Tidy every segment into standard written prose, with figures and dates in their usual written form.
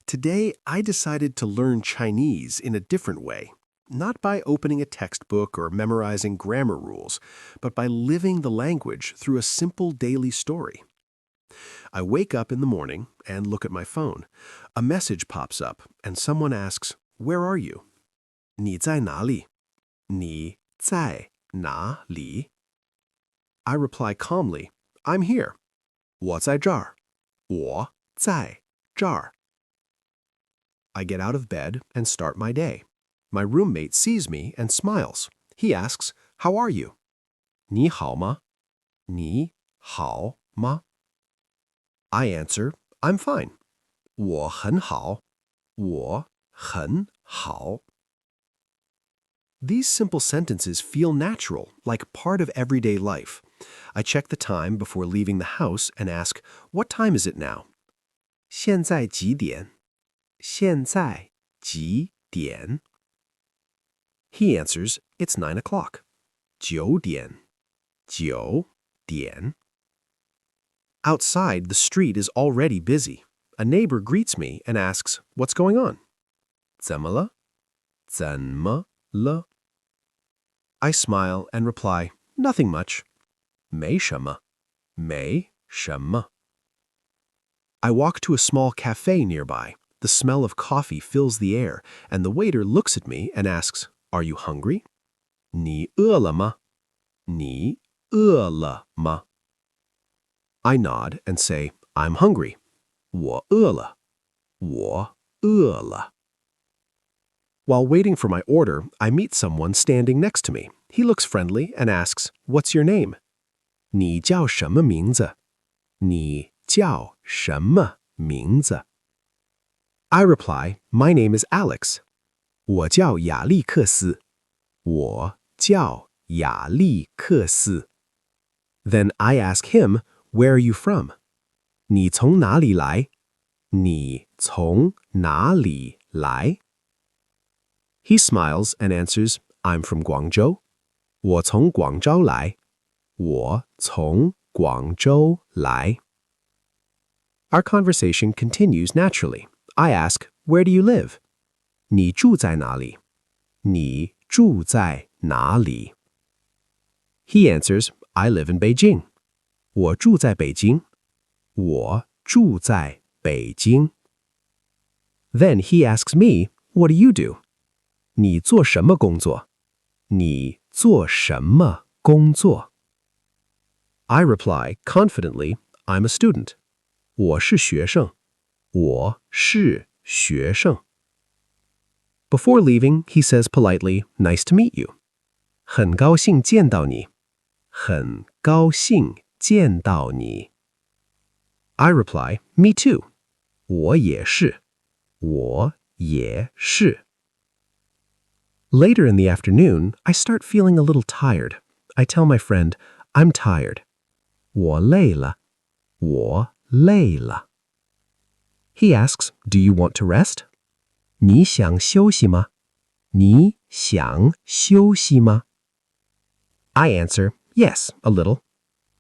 Today, I decided to learn Chinese in a different way, not by opening a textbook or memorizing grammar rules, but by living the language through a simple daily story. I wake up in the morning and look at my phone. A message pops up and someone asks, "Where are you?" 你在哪里?你在哪里? I reply calmly, "I'm here." 我在这儿.我在这儿. I get out of bed and start my day. My roommate sees me and smiles. He asks, "How are you?" 你好吗?你好吗? I answer, "I'm fine." 我很好.我很好. These simple sentences feel natural, like part of everyday life. I check the time before leaving the house and ask, "What time is it now?" 现在几点?现在几点? He answers, "It's 9 o'clock." 九点.九点. Outside, the street is already busy. A neighbor greets me and asks, "What's going on?" 怎么了?怎么了? I smile and reply, "Nothing much." 没什么.没什么. I walk to a small cafe nearby. The smell of coffee fills the air, and the waiter looks at me and asks, "Are you hungry?" 你饿了吗?你饿了吗? I nod and say, "I'm hungry." 我饿了.我饿了. While waiting for my order, I meet someone standing next to me. He looks friendly and asks, "What's your name?" 你叫什么名字?你叫什么名字? I reply, "My name is Alex." 我叫亚历克斯.我叫亚历克斯. Then I ask him, "Where are you from?" 你从哪里来?你从哪里来? He smiles and answers, "I'm from Guangzhou." 我从广州来.我从广州来. Our conversation continues naturally. I ask, "Where do you live?" 你住在哪里?你住在哪里? He answers, "I live in Beijing." 我住在北京.我住在北京. Then he asks me, "What do you do?" 你做什么工作?你做什么工作? I reply confidently, "I'm a student." 我是学生.我是学生. Before leaving, he says politely, "Nice to meet you." 很高兴见到你.很高兴见到你. I reply, "Me too." 我也是.我也是. Later in the afternoon, I start feeling a little tired. I tell my friend, "I'm tired." 我累了.我累了. He asks, "Do you want to rest?" 你想休息吗?你想休息吗? I answer, "Yes, a little."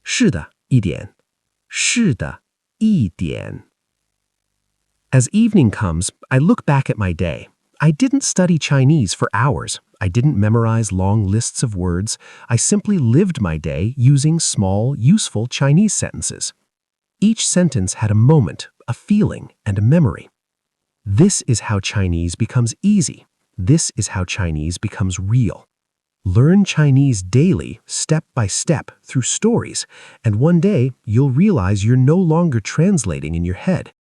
是的,一点.是的,一点. As evening comes, I look back at my day. I didn't study Chinese for hours. I didn't memorize long lists of words. I simply lived my day using small, useful Chinese sentences. Each sentence had a moment, a feeling, and a memory. This is how Chinese becomes easy. This is how Chinese becomes real. Learn Chinese daily, step by step, through stories, and one day you'll realize you're no longer translating in your head.